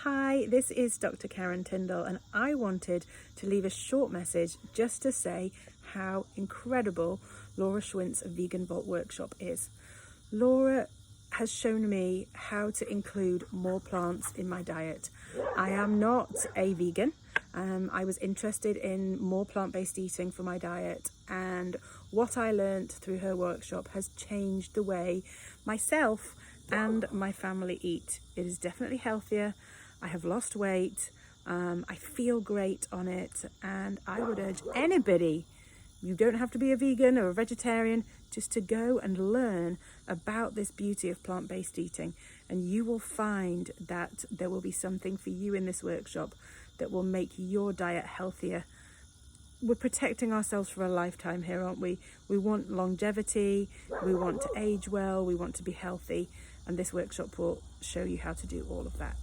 Hi, this is Dr. Karen Tindall, and I wanted to leave a short message just to say how incredible Laura Schwint's Vegan Vault Workshop is. Laura has shown me how to include more plants in my diet. I am not a vegan. I was interested in more plant-based eating for my diet, and what I learned through her workshop has changed the way myself and my family eat. It is definitely healthier. I have lost weight. I feel great on it, and I would urge anybody, you don't have to be a vegan or a vegetarian, just to go and learn about this beauty of plant-based eating, and you will find that there will be something for you in this workshop that will make your diet healthier. We're protecting ourselves for a lifetime here, aren't we? We want longevity, we want to age well, we want to be healthy, and this workshop will show you how to do all of that.